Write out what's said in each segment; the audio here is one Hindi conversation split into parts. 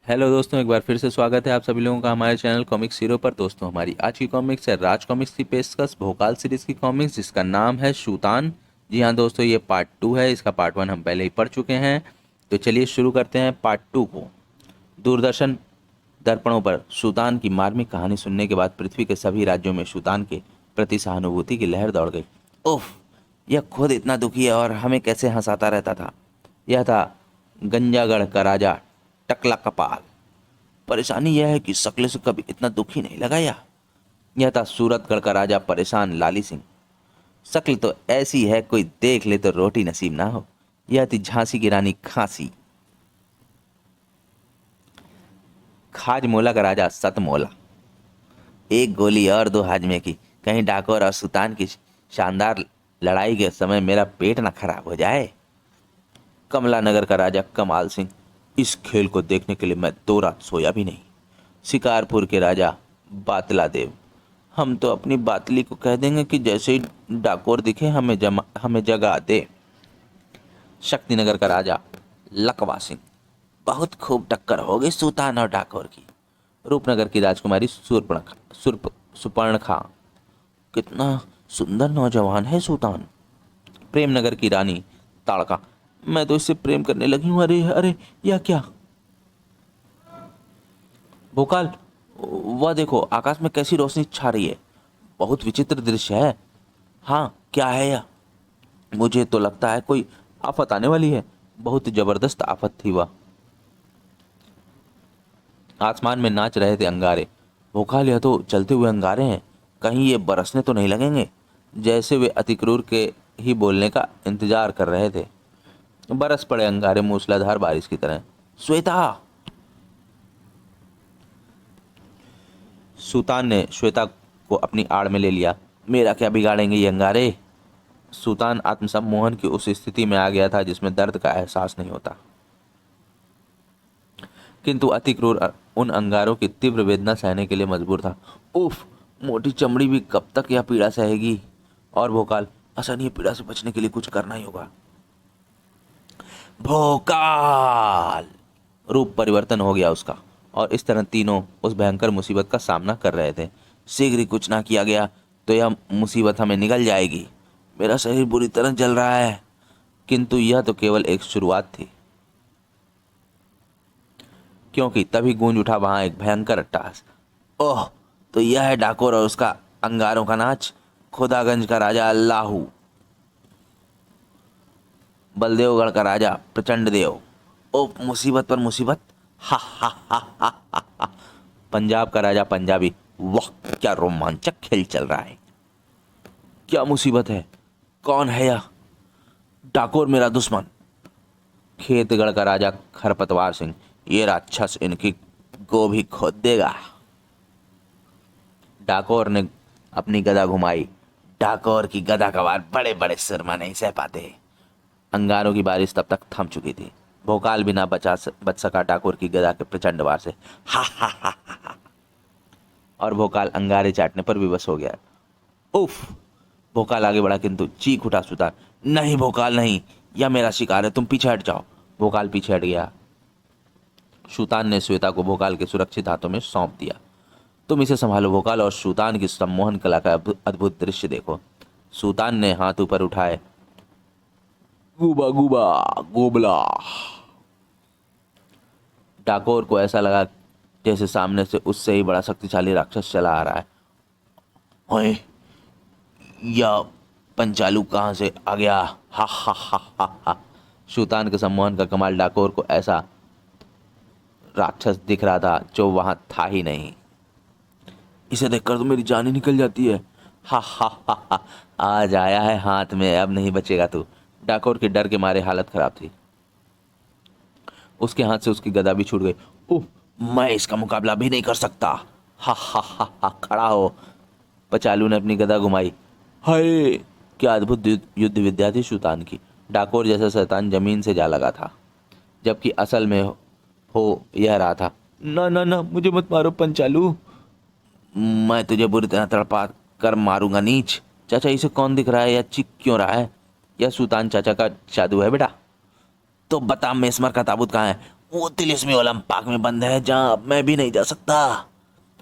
हेलो दोस्तों, एक बार फिर से स्वागत है आप सभी लोगों का हमारे चैनल कॉमिक्स हीरो पर। दोस्तों, हमारी आज की कॉमिक्स है राज कॉमिक्स की पेशकश भोकाल सीरीज की कॉमिक्स, जिसका नाम है शूतान। जी हाँ दोस्तों, ये पार्ट 2 है। इसका पार्ट 1 हम पहले ही पढ़ चुके हैं। तो चलिए शुरू करते हैं पार्ट 2 को। दूरदर्शन दर्पणों पर शूतान की मार्मिक कहानी सुनने के बाद पृथ्वी के सभी राज्यों में शूतान के प्रति सहानुभूति की लहर दौड़ गई। उफ, यह खुद इतना दुखी है और हमें कैसे हंसाता रहता था। यह था गंजागढ़ का राजा टकला कपाल। परेशानी यह है कि शकल से कभी इतना दुखी नहीं लगाया। यह था सूरतगढ़ का राजा परेशान लाली सिंह। शक्ल तो ऐसी है कोई देख ले तो रोटी नसीब ना हो। यह थी झांसी की रानी खांसी। खाजमोला का राजा सतमोला। एक गोली और दो हाजमे की, कहीं डाकोर और सुल्तान की शानदार लड़ाई के समय मेरा पेट ना खराब हो जाए। कमला नगर का राजा कमाल सिंह। इस खेल को देखने के लिए मैं 2 रात सोया भी नहीं। शिकारपुर के राजा बातला देव। हम तो अपनी बातली को कह देंगे कि जैसे ही डाकोर दिखे हमें जगा दे। शक्तिनगर का राजा लकवा सिंह। बहुत खूब टक्कर हो गई सुल्तान और डाकोर की। रूपनगर की राजकुमारी सुपर्णखा। कितना सुंदर नौजवान है सुल्तान। प्रेमनगर की रानी ताड़का। मैं तो इससे प्रेम करने लगी हूँ। अरे अरे, यह क्या? भोकाल, वह देखो आकाश में कैसी रोशनी छा रही है। बहुत विचित्र दृश्य है। हाँ, क्या है यह? मुझे तो लगता है कोई आफत आने वाली है। बहुत जबरदस्त आफत थी वह। आसमान में नाच रहे थे अंगारे। भोकाल, यह तो चलते हुए अंगारे हैं। कहीं ये बरसने तो नहीं लगेंगे? जैसे वे अतिक्रूर के ही बोलने का इंतजार कर रहे थे। बरस पड़े अंगारे मूसलाधार बारिश की तरह। श्वेता! सुल्तान ने श्वेता को अपनी आड़ में ले लिया। मेरा क्या बिगाड़ेंगे ये अंगारे? सुल्तान आत्मसम्मोहन की उस स्थिति में आ गया था जिसमें दर्द का एहसास नहीं होता, किंतु अति क्रूर उन अंगारों की तीव्र वेदना सहने के लिए मजबूर था। उफ, मोटी चमड़ी भी कब तक यह पीड़ा सहेगी? और भोकाल, असहनीय पीड़ा से बचने के लिए कुछ करना ही होगा। भोकाल! रूप परिवर्तन हो गया उसका, और इस तरह तीनों उस भयंकर मुसीबत का सामना कर रहे थे। शीघ्र ही कुछ ना किया गया तो यह मुसीबत हमें निगल जाएगी। मेरा शरीर बुरी तरह जल रहा है, किंतु यह तो केवल एक शुरुआत थी, क्योंकि तभी गूंज उठा वहां एक भयंकर अट्टहास। ओह, तो यह है डाकोर और उसका अंगारों का नाच। खुदागंज का राजा अल्लाहू। बलदेवगढ़ का राजा प्रचंड देव। ओ मुसीबत पर मुसीबत। हा हा हा हा हा हा। पंजाब का राजा पंजाबी। वाह, क्या रोमांचक खेल चल रहा है। क्या मुसीबत है? कौन है यह? डाकोर मेरा दुश्मन। खेतगढ़ का राजा खरपतवार सिंह। ये राक्षस इनकी गोभी खोद देगा। डाकोर ने अपनी गदा घुमाई। डाकोर की गदा का वार बड़े बड़े सुरमा नहीं सह पाते। अंगारों की बारिश तब तक थम चुकी थी। भोकाल भी ना बच सका डाकोर की गदा के प्रचंड वार से। हा हा हा हा। और भोकाल अंगारे चाटने पर विवश हो गया। उफ! भोकाल आगे बढ़ा, किंतु चीख उठा सुतार। नहीं भोकाल नहीं, यह मेरा शिकार है, तुम पीछे हट जाओ। भोकाल पीछे हट गया। सुतान ने श्वेता को भोकाल के सुरक्षित हाथों में सौंप दिया। तुम इसे संभालो भोकाल, और सुतान की सम्मोहन कला का अद्भुत दृश्य देखो। सुतान ने हाथ ऊपर उठाए। गुबा गुबा गोबला। डाकोर को ऐसा लगा जैसे सामने से उससे ही बड़ा शक्तिशाली राक्षस चला आ रहा है। ओए, या पंचालू कहाँ से आ गया? हा हा हा हा हा। सुल्तान के सम्मोहन का कमाल डाकोर को ऐसा राक्षस दिख रहा था जो वहां था ही नहीं। इसे देखकर तो मेरी जान ही निकल जाती है। हा हा हा हा। आज आया है हाथ में, अब नहीं बचेगा तू। डाकोर के डर के मारे हालत खराब थी। उसके हाथ से उसकी गदा भी छूट गई। उह, मैं इसका मुकाबला भी नहीं कर सकता। हा हा हा हा। खड़ा हो। पचालू ने अपनी गदा घुमाई। हाय, क्या अद्भुत युद्ध विद्या थी सुल्तान की। डाकोर जैसा शैतान जमीन से जा लगा था, जबकि असल में हो यह रहा था। ना ना ना, मुझे मत मारो पंचालू। मैं तुझे बुरी तरह तड़पा कर मारूंगा नीच। चाचा, इसे कौन दिख रहा है या चीख क्यों रहा है? यह सुल्तान चाचा का जादू है बेटा। तो बता, मेस्मर का ताबूत कहाँ है? वो तिलिस्मी ओलंपाक में बंद है जहां अब मैं भी नहीं जा सकता।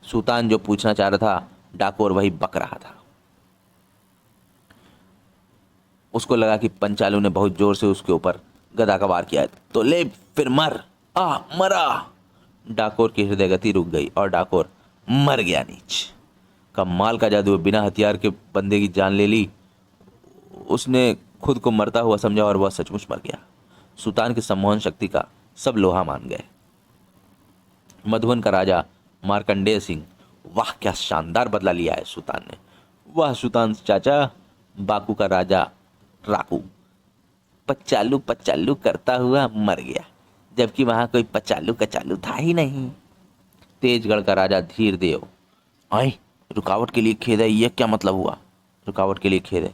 सुल्तान जो पूछना चाह रहा था, डाकोर वही बक रहा था। उसको लगा कि पंचालू ने बहुत जोर से उसके ऊपर गदा का वार किया है, तो ले फिर मर। मरा। डाकोर की हृदय गति रुक गई और डाकोर मर गया। नीच कमाल का जादू, बिना हथियार के बंदे की जान ले ली। उसने खुद को मरता हुआ समझा और वह सचमुच मर गया। सुल्तान की सम्मोहन शक्ति का सब लोहा मान गए। मधुबन का राजा मार्कंडेय सिंह, वाह क्या शानदार बदला लिया है सुल्तान ने। वाह सुल्तान चाचा। बाकू का राजा राकू पचालू पचालू करता हुआ मर गया, जबकि वहां कोई पचालू कचालू था ही नहीं। तेजगढ़ का राजा धीर देव, आई रुकावट के लिए खेद है, यह क्या मतलब हुआ? रुकावट के लिए खेद है,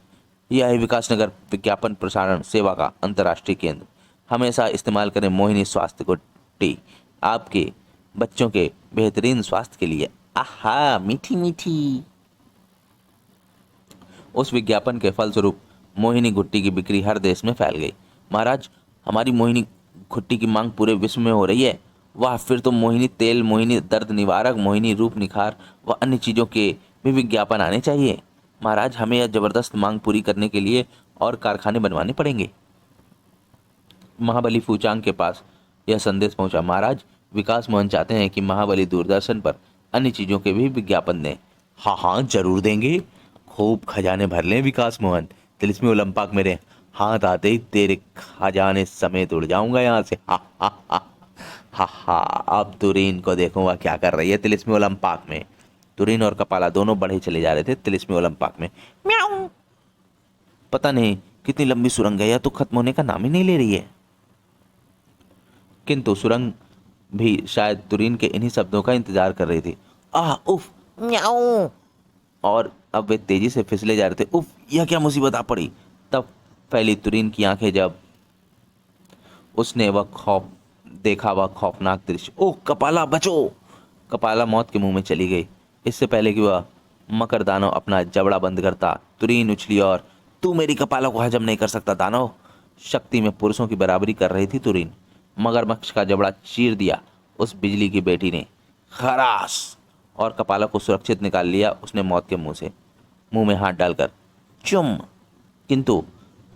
यह है विकासनगर विज्ञापन प्रसारण सेवा का अंतर्राष्ट्रीय केंद्र। हमेशा इस्तेमाल करें मोहिनी स्वास्थ्य को टी, आपके बच्चों के बेहतरीन स्वास्थ्य के लिए। आहा मीठी मीठी। उस विज्ञापन के फलस्वरूप मोहिनी घुट्टी की बिक्री हर देश में फैल गई। महाराज, हमारी मोहिनी घुट्टी की मांग पूरे विश्व में हो रही है। वाह, फिर तो मोहिनी तेल, मोहिनी दर्द निवारक, मोहिनी रूप निखार व अन्य चीज़ों के भी विज्ञापन आने चाहिए। महाराज, हमें यह जबरदस्त मांग पूरी करने के लिए और कारखाने बनवाने पड़ेंगे। महाबली फूचांग के पास यह संदेश पहुंचा, महाराज विकास मोहन चाहते हैं कि महाबली दूरदर्शन पर अन्य चीज़ों के भी विज्ञापन दें। हाँ हाँ जरूर देंगे, खूब खजाने भर लें विकास मोहन। तिलिस्मी ओलंपाक मेरे हाथ आते ही तेरे खजाने समेत उड़ जाऊंगा यहाँ से। हा हा हा हा हा। अब तुरीन को देखूंगा क्या कर रही है तिलिस्मी ओलंपाक में। तुरीन और कपाला दोनों बढ़े चले जा रहे थे तिलिस्मी ओलंपाक में। म्याऊं। पता नहीं कितनी लंबी सुरंग है, या तो खत्म होने का नाम ही नहीं ले रही है। किंतु सुरंग भी शायद तुरीन के इन्हीं शब्दों का इंतजार कर रही थी। उफ, म्याऊं। और अब वे तेजी से फिसले जा रहे थे। उफ, यह क्या मुसीबत आ पड़ी। तब फैली तुरीन की आंखें जब उसने वह खौफनाक दृश्य। ओह कपाला बचो। कपाला मौत के मुंह में चली गई। इससे पहले कि वह मकर दानव अपना जबड़ा बंद करता, तुरीन उछली और तू मेरी कपाला को हजम नहीं कर सकता दानव। शक्ति में पुरुषों की बराबरी कर रही थी तुरीन। मगरमच्छ का जबड़ा चीर दिया उस बिजली की बेटी ने। खरास। और कपाला को सुरक्षित निकाल लिया उसने मौत के मुंह में हाथ डालकर। चुम। किंतु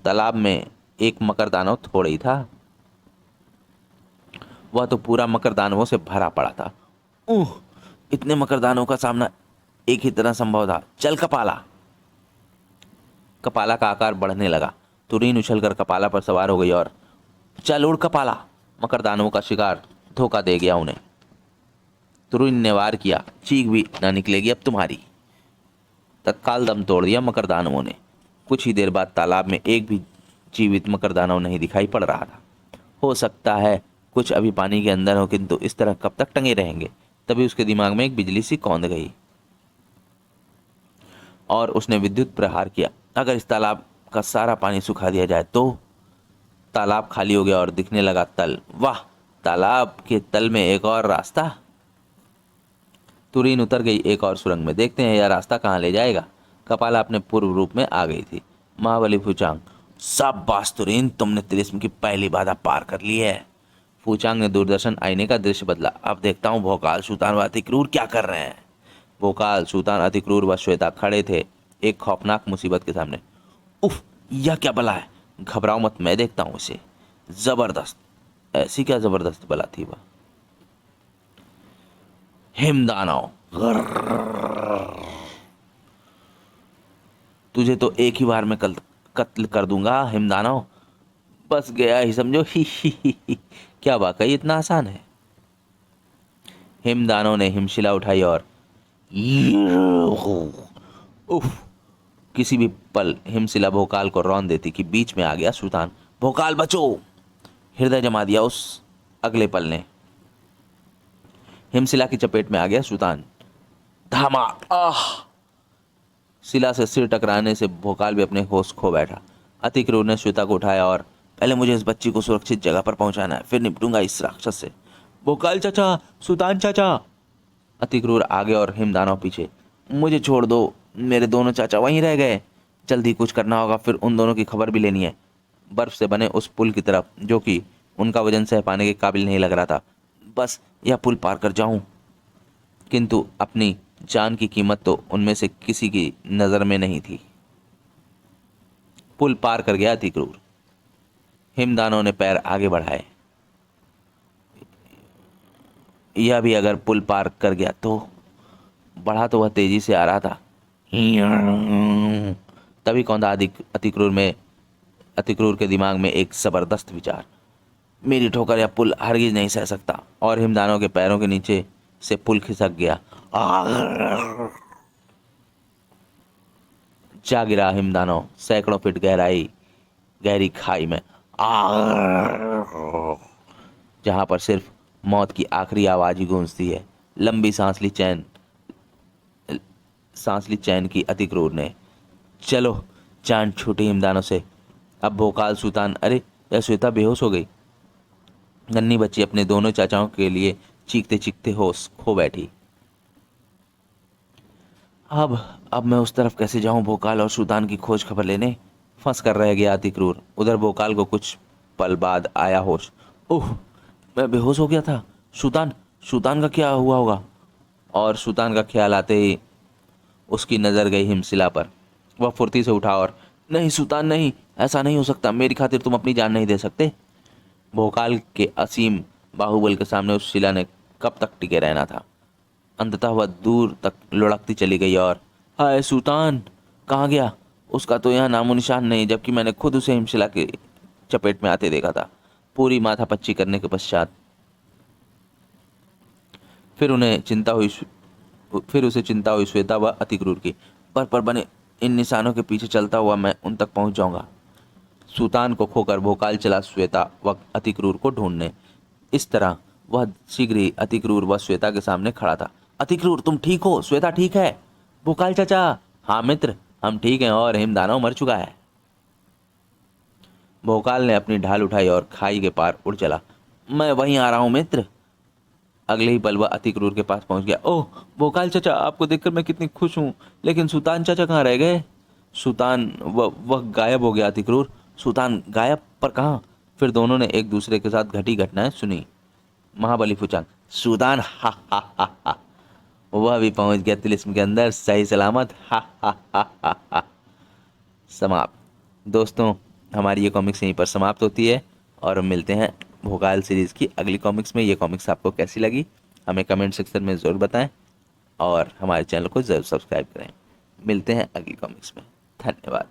तालाब में एक मकर दानव थोड़ा ही था, वह तो पूरा मकर दानवों से भरा पड़ा था। इतने मकर दानवों का सामना एक ही तरह संभव था। चल कपाला। कपाला का आकार बढ़ने लगा। तुरीन उछलकर कपाला पर सवार हो गई और चल उड़ कपाला। मकर दानवों का शिकार धोखा दे गया उन्हें। तुरीन ने वार किया, चीख भी ना निकलेगी अब तुम्हारी। तत्काल दम तोड़ दिया मकर दानवों ने। कुछ ही देर बाद तालाब में एक भी जीवित मकर दानव नहीं दिखाई पड़ रहा था। हो सकता है कुछ अभी पानी के अंदर हो, किंतु इस तरह कब तक टंगे रहेंगे। तभी उसके दिमाग में एक बिजली सी कौंध गई और उसने विद्युत प्रहार किया। अगर इस तालाब का सारा पानी सुखा दिया जाए तो। तालाब खाली हो गया और दिखने लगा तल। वाह, तालाब के तल में एक और रास्ता। तुरीन उतर गई एक और सुरंग में। देखते हैं यह रास्ता कहाँ ले जाएगा। कपाला अपने पूर्व रूप में आ गई थी। महाबली फूचांग, शाबाश तुरीन, तुमने तिलिस्म की पहली बाधा पार कर ली है। फूचांग ने दूरदर्शन आईने का दृश्य बदला। अब देखता हूँ भोकाल, सुल्तान व अतिक्रूर क्या कर रहे हैं। भोकाल, सुल्तान, अतिक्रूर व श्वेता खड़े थे एक खौफनाक मुसीबत के सामने। उफ, यह क्या बला है। घबराओ मत, मैं देखता हूँ इसे। जबरदस्त। ऐसी क्या जबरदस्त बला थी वह। हिमदानव। तुझे तो एक ही बार में कत्ल कर दूंगा हिमदानव। बस गया ही समझो। ही। क्या वाकई इतना आसान है। हिमदानव ने हिमशिला उठाई और उफ, किसी भी पल हिमशिला भोकाल को रौंद देती कि बीच में आ गया सुल्तान। भोकाल बचो। हृदय जमा दिया उस अगले पल ने। हिमशिला की चपेट में आ गया सुल्तान। धमाक। शिला से सिर टकराने से भोकाल भी अपने होश खो बैठा। अतिक्रूर ने श्वेता को उठाया और पहले मुझे इस बच्ची को सुरक्षित जगह पर पहुंचाना है, फिर निपटूंगा इस राक्षस से। भोकाल चाचा, सुल्तान चाचा। अतिक्रूर आगे और हिमदानव पीछे। मुझे छोड़ दो, मेरे दोनों चाचा वहीं रह गए। जल्दी कुछ करना होगा, फिर उन दोनों की खबर भी लेनी है। बर्फ से बने उस पुल की तरफ जो कि उनका वजन सह पाने के काबिल नहीं लग रहा था। बस यह पुल पार कर जाऊं। किंतु अपनी जान की कीमत तो उनमें से किसी की नज़र में नहीं थी। पुल पार कर गया अतिक्रूर। हिमदानों ने पैर आगे बढ़ाए। यह भी अगर पुल पार कर गया तो। बढ़ा तो वह तेजी से आ रहा था। तभी कौंधा अतिक्रूर के दिमाग में एक जबरदस्त विचार। मेरी ठोकर या पुल हरगिज नहीं सह सकता। और हिमदानों के पैरों के नीचे से पुल खिसक गया। जा गिरा हिमदानव सैकड़ों फीट गहरी खाई में, जहां पर सिर्फ मौत की आखिरी आवाज ही गूंजती है। लंबी सांस ली चैन की अतिक्रूर ने। चलो, जान छूटी हिमदानों से। अब भोकाल सुल्तान, अरे यह श्वेता बेहोश हो गई। नन्ही बच्ची अपने दोनों चाचाओं के लिए चीखते चीखते होश खो बैठी। अब मैं उस तरफ कैसे जाऊं भोकाल और सुल्तान की खोज खबर लेने। फंस कर रह गया अतिक्रूर। उधर भोकाल को कुछ पल बाद आया होश। ओह, मैं बेहोश हो गया था। सुल्तान का क्या हुआ होगा। और सुल्तान का ख्याल आते ही उसकी नज़र गई हिमशिला पर। वह फुर्ती से उठा और, नहीं सुल्तान नहीं, ऐसा नहीं हो सकता। मेरी खातिर तुम अपनी जान नहीं दे सकते। भोकाल के असीम बाहुबल के सामने उस शिला ने कब तक टिके रहना था। अंततः वह दूर तक लुढ़कती चली गई और, हाय सुल्तान कहाँ गया। उसका तो यहाँ नामो निशान नहीं, जबकि मैंने खुद उसे हिमशिला की चपेट में आते देखा था। पूरी माथापच्ची करने के पश्चात फिर उसे चिंता हुई श्वेता व अतिक्रूर की। पर बने इन निशानों के पीछे चलता हुआ मैं उन तक पहुंच जाऊंगा। सुल्तान को खोकर भोकाल चला श्वेता व अतिक्रूर को ढूंढने। इस तरह वह शीघ्र ही अतिक्रूर व श्वेता के सामने खड़ा था। अतिक्रूर, तुम ठीक हो? श्वेता ठीक है? भोकाल चाचा, हाँ मित्र, हम ठीक हैं और हिमदानव मर चुका है। भोकाल ने अपनी ढाल उठाई और खाई के पार उड़ चला। मैं वहीं आ रहा हूं मित्र। अगले ही पल वह अतिक्रूर के पास पहुंच गया। ओह भोकाल चाचा, आपको देखकर मैं कितनी खुश हूं, लेकिन सुल्तान चाचा कहाँ रह गए। सुल्तान वह गायब हो गया अतिक्रूर। सुल्तान गायब, पर कहाँ। फिर दोनों ने एक दूसरे के साथ घटी घटनाएं सुनी। महाबली फुचांग, सुल्तान, हा हा हा हा, वह भी पहुंच गया तिलिस्म के अंदर सही सलामत, हा हा हा हा हा। समाप्त। दोस्तों, हमारी ये कॉमिक्स यहीं पर समाप्त होती है और हम मिलते हैं भोकाल सीरीज़ की अगली कॉमिक्स में। ये कॉमिक्स आपको कैसी लगी हमें कमेंट सेक्शन में ज़रूर बताएं और हमारे चैनल को ज़रूर सब्सक्राइब करें। मिलते हैं अगली कॉमिक्स में। धन्यवाद।